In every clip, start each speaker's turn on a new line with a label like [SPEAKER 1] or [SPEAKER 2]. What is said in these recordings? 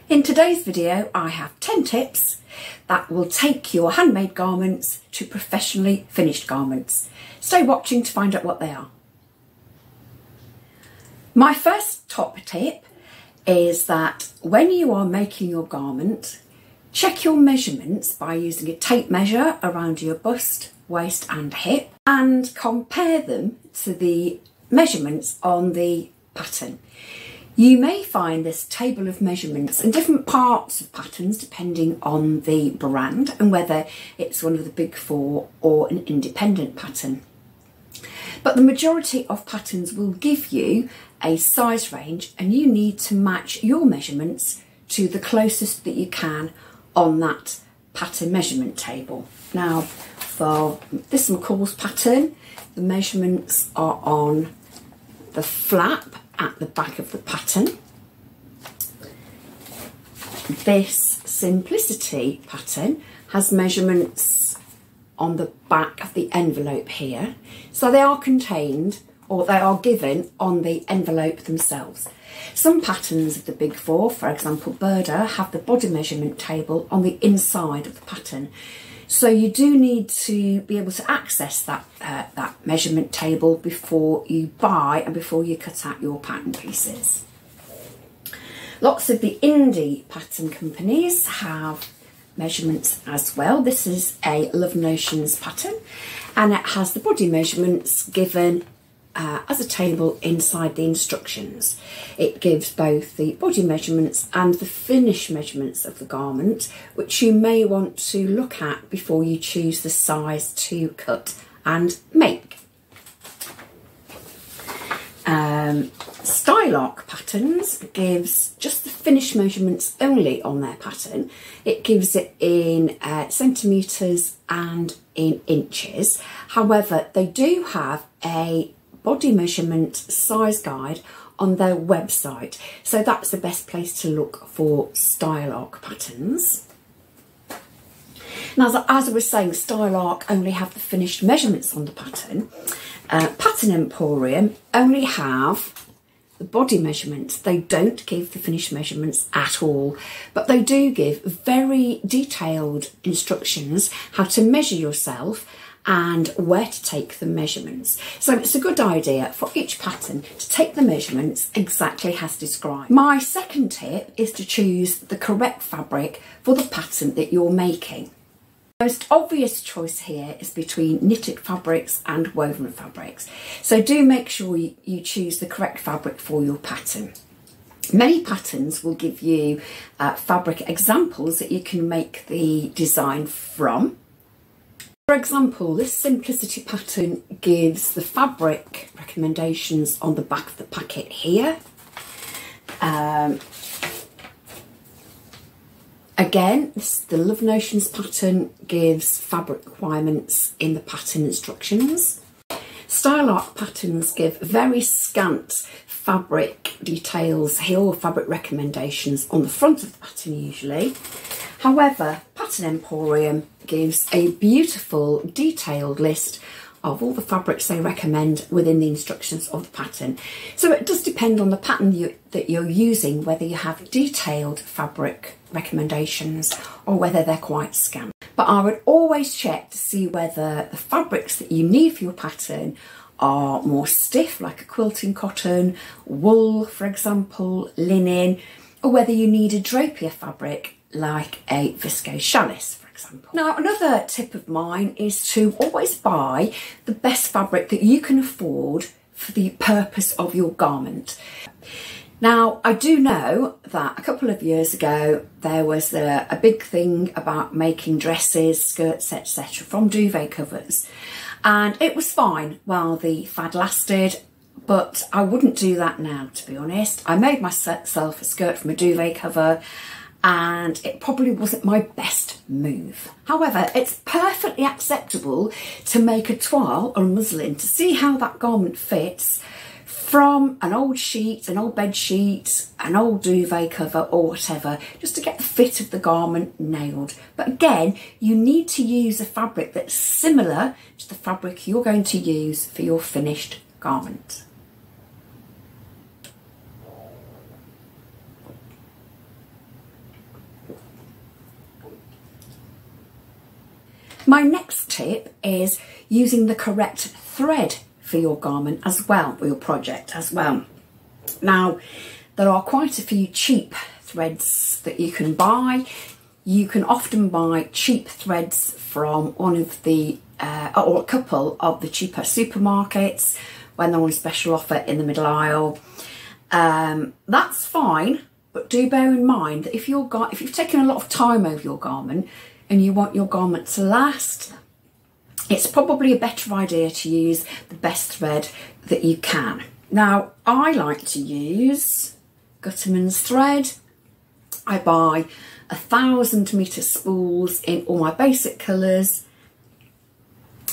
[SPEAKER 1] In today's video, I have 10 tips that will take your handmade garments to professionally finished garments. Stay watching to find out what they are. My first top tip is that when you are making your garment, check your measurements by using a tape measure around your bust, waist and hip and compare them to the measurements on the pattern. You may find this table of measurements in different parts of patterns depending on the brand and whether it's one of the big four or an independent pattern. But the majority of patterns will give you a size range and you need to match your measurements to the closest that you can on that pattern measurement table. Now for this McCall's pattern, the measurements are on the flap at the back of the pattern. This Simplicity pattern has measurements on the back of the envelope here, so they are contained or they are given on the envelope themselves. Some patterns of the big four, for example Burda, have the body measurement table on the inside of the pattern. So you do need to be able to access that measurement table before you buy and before you cut out your pattern pieces. Lots of the indie pattern companies have measurements as well. This is a Love Notions pattern and it has the body measurements given as a table inside the instructions. It gives both the body measurements and the finish measurements of the garment, which you may want to look at before you choose the size to cut and make. Stylarc Patterns gives just the finish measurements only on their pattern. It gives it in centimetres and in inches. However, they do have a body measurement size guide on their website, so that's the best place to look for Stylarc patterns. Now, as I was saying, Stylarc only have the finished measurements on the pattern. Pattern Emporium only have the body measurements. They don't give the finished measurements at all, but they do give very detailed instructions how to measure yourself and where to take the measurements. So it's a good idea for each pattern to take the measurements exactly as described. My second tip is to choose the correct fabric for the pattern that you're making. The most obvious choice here is between knitted fabrics and woven fabrics. So do make sure you choose the correct fabric for your pattern. Many patterns will give you fabric examples that you can make the design from. For example, this Simplicity pattern gives the fabric recommendations on the back of the packet here. Again, the Love Notions pattern gives fabric requirements in the pattern instructions. Stylarc patterns give very scant fabric details here, or fabric recommendations on the front of the pattern usually. However, Pattern Emporium gives a beautiful detailed list of all the fabrics they recommend within the instructions of the pattern. So it does depend on the pattern that you're using, whether you have detailed fabric recommendations or whether they're quite scant. But I would always check to see whether the fabrics that you need for your pattern are more stiff, like a quilting cotton, wool for example, linen, or whether you need a drapier fabric like a viscose challis, for example. Now, another tip of mine is to always buy the best fabric that you can afford for the purpose of your garment. Now, I do know that a couple of years ago there was a big thing about making dresses, skirts, etc. from duvet covers, and it was fine while the fad lasted. But I wouldn't do that now, to be honest. I made myself a skirt from a duvet cover and it probably wasn't my best move. However, it's perfectly acceptable to make a toile or muslin to see how that garment fits from an old sheet, an old bed sheet, an old duvet cover or whatever, just to get the fit of the garment nailed. But again, you need to use a fabric that's similar to the fabric you're going to use for your finished garment. My next tip is using the correct thread for your garment as well, for your project as well. Now, there are quite a few cheap threads that you can buy. You can often buy cheap threads from one of the, or a couple of the cheaper supermarkets when they're on special offer in the middle aisle. That's fine, but do bear in mind that if you've taken a lot of time over your garment and you want your garment to last, it's probably a better idea to use the best thread that you can. Now, I like to use Gutterman's thread. I buy 1,000 metre spools in all my basic colours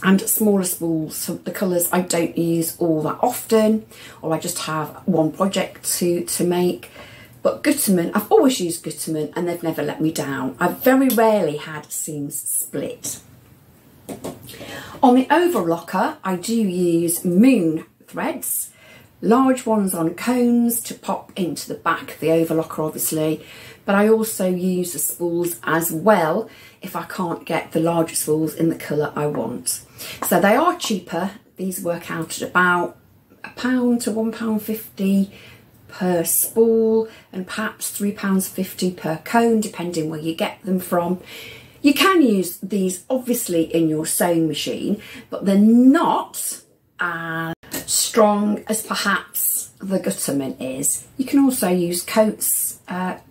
[SPEAKER 1] and smaller spools. So the colours I don't use all that often, or I just have one project to make. But Gutterman, I've always used Gutterman and they've never let me down. I've very rarely had seams split. On the overlocker, I do use Moon threads, large ones on cones to pop into the back of the overlocker obviously, but I also use the spools as well if I can't get the larger spools in the colour I want. So they are cheaper. These work out at about £1 to £1.50 per spool and perhaps £3.50 per cone depending where you get them from. You can use these obviously in your sewing machine, but they're not as strong as perhaps the Gutterman is. You can also use Coats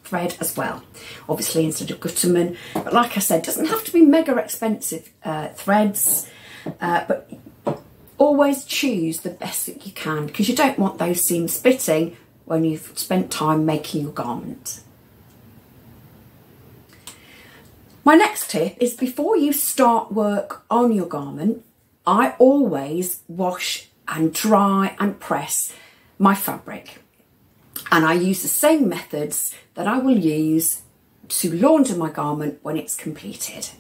[SPEAKER 1] thread as well, obviously instead of Gutterman. But like I said, it doesn't have to be mega expensive threads, but always choose the best that you can because you don't want those seams splitting when you've spent time making your garment. My next tip is before you start work on your garment, I always wash and dry and press my fabric. And I use the same methods that I will use to launder my garment when it's completed.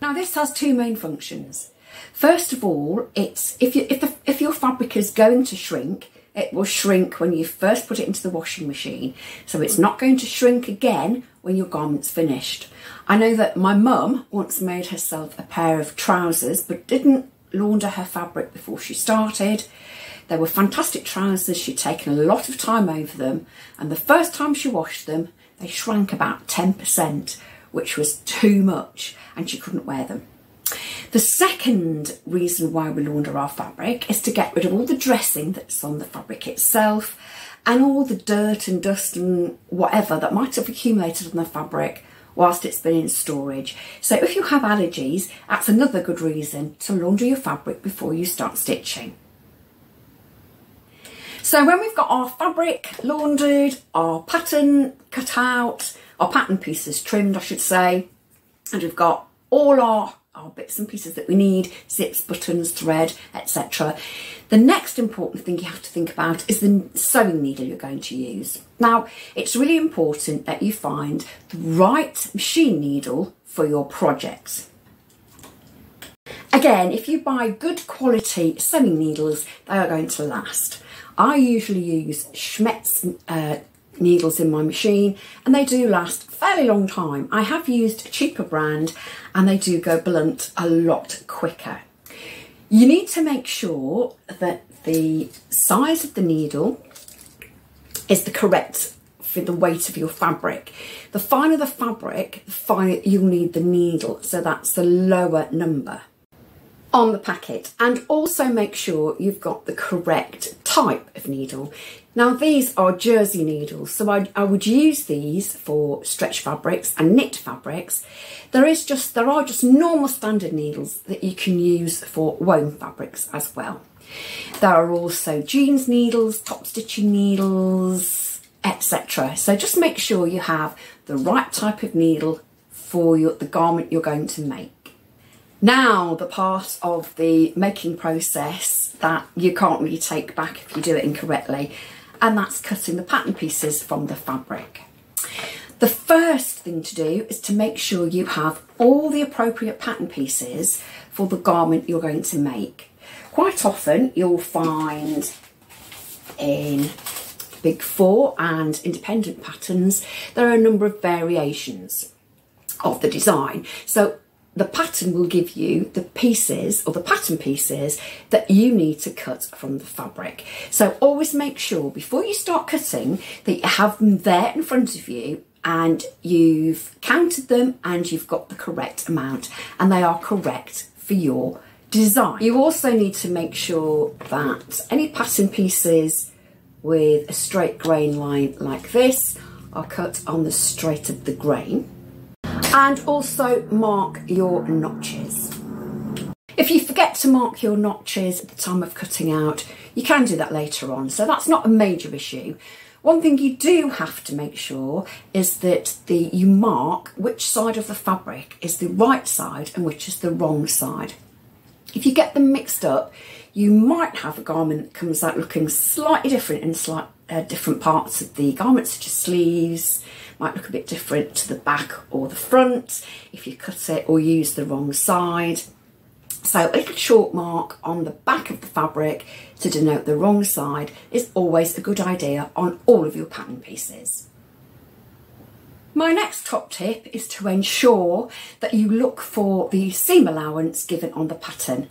[SPEAKER 1] Now this has two main functions. First of all, it's if your fabric is going to shrink, it will shrink when you first put it into the washing machine. So it's not going to shrink again when your garment's finished. I know that my mum once made herself a pair of trousers but didn't launder her fabric before she started. They were fantastic trousers. She'd taken a lot of time over them, and the first time she washed them they shrank about 10%, which was too much, and she couldn't wear them. The second reason why we launder our fabric is to get rid of all the dressing that's on the fabric itself and all the dirt and dust and whatever that might have accumulated on the fabric whilst it's been in storage. So if you have allergies, that's another good reason to launder your fabric before you start stitching. So when we've got our fabric laundered, our pattern cut out, our pattern pieces trimmed I should say, and we've got all our bits and pieces that we need, zips, buttons, thread, etc. The next important thing you have to think about is the sewing needle you're going to use. Now, it's really important that you find the right machine needle for your project. Again, if you buy good quality sewing needles, they are going to last. I usually use Schmetz needles in my machine and they do last a fairly long time. I have used a cheaper brand and they do go blunt a lot quicker. You need to make sure that the size of the needle is the correct for the weight of your fabric. The finer the fabric, the finer you'll need the needle, so that's the lower number on the packet. And also make sure you've got the correct type of needle. Now these are jersey needles, so I would use these for stretch fabrics and knit fabrics. There are just normal standard needles that you can use for woven fabrics as well. There are also jeans needles, top stitching needles, etc. So just make sure you have the right type of needle for the garment you're going to make. Now the part of the making process that you can't really take back if you do it incorrectly, and that's cutting the pattern pieces from the fabric. The first thing to do is to make sure you have all the appropriate pattern pieces for the garment you're going to make. Quite often you'll find in Big Four and independent patterns there are a number of variations of the design. So the pattern will give you the pieces or the pattern pieces that you need to cut from the fabric. So always make sure before you start cutting that you have them there in front of you and you've counted them and you've got the correct amount and they are correct for your design. You also need to make sure that any pattern pieces with a straight grain line like this are cut on the straight of the grain. And also mark your notches. If you forget to mark your notches at the time of cutting out, you can do that later on, so that's not a major issue. One thing you do have to make sure is that you mark which side of the fabric is the right side and which is the wrong side. If you get them mixed up, you might have a garment that comes out looking slightly different in different parts of the garment, such as sleeves, might look a bit different to the back or the front if you cut it or use the wrong side. So a little chalk mark on the back of the fabric to denote the wrong side is always a good idea on all of your pattern pieces. My next top tip is to ensure that you look for the seam allowance given on the pattern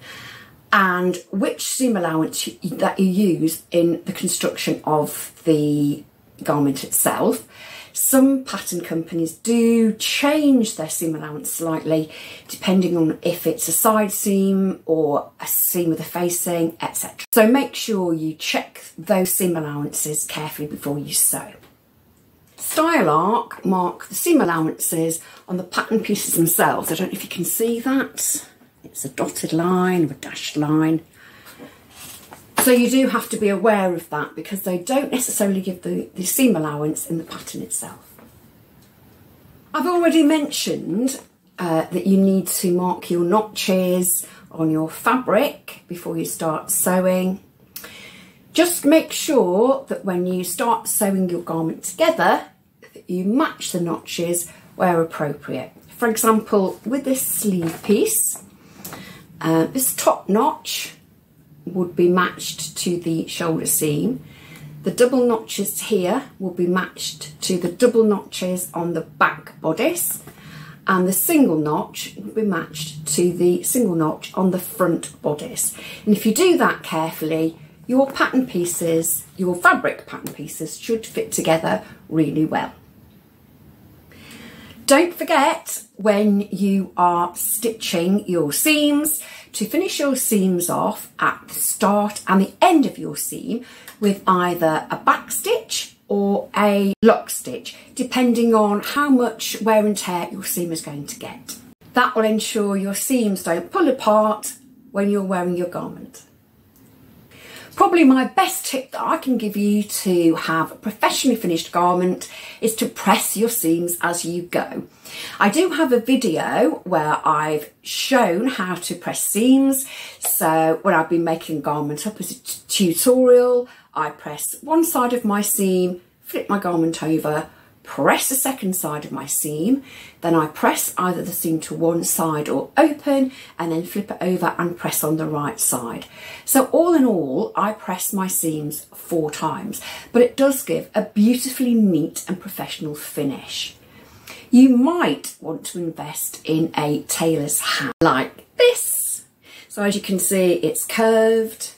[SPEAKER 1] and which seam allowance that you use in the construction of the garment itself. Some pattern companies do change their seam allowance slightly depending on if it's a side seam or a seam with a facing, etc. So make sure you check those seam allowances carefully before you sew. Style Arc mark the seam allowances on the pattern pieces themselves. I don't know if you can see that. It's a dotted line or a dashed line. So you do have to be aware of that because they don't necessarily give the seam allowance in the pattern itself. I've already mentioned that you need to mark your notches on your fabric before you start sewing. Just make sure that when you start sewing your garment together, that you match the notches where appropriate. For example, with this sleeve piece, this top notch would be matched to the shoulder seam. The double notches here will be matched to the double notches on the back bodice, and the single notch will be matched to the single notch on the front bodice. And if you do that carefully, your pattern pieces, your fabric pattern pieces, should fit together really well. Don't forget, when you are stitching your seams, to finish your seams off at the start and the end of your seam with either a back stitch or a lock stitch, depending on how much wear and tear your seam is going to get. That will ensure your seams don't pull apart when you're wearing your garment. Probably my best tip that I can give you to have a professionally finished garment is to press your seams as you go. I do have a video where I've shown how to press seams. So when I've been making a garment up as a tutorial, I press one side of my seam, flip my garment over, press the second side of my seam, then I press either the seam to one side or open and then flip it over and press on the right side. So all in all, I press my seams 4 times, but it does give a beautifully neat and professional finish. You might want to invest in a tailor's hand like this. So as you can see, it's curved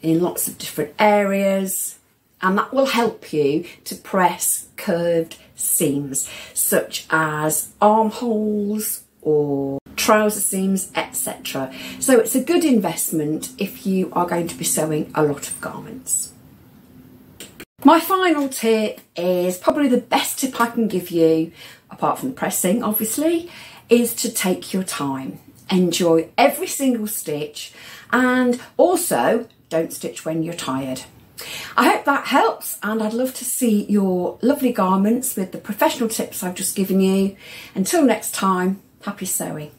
[SPEAKER 1] in lots of different areas, and that will help you to press curved seams such as armholes or trouser seams, etc. So it's a good investment if you are going to be sewing a lot of garments. My final tip is probably the best tip I can give you, apart from the pressing obviously, is to take your time. Enjoy every single stitch and also don't stitch when you're tired. I hope that helps, and I'd love to see your lovely garments with the professional tips I've just given you. Until next time, happy sewing.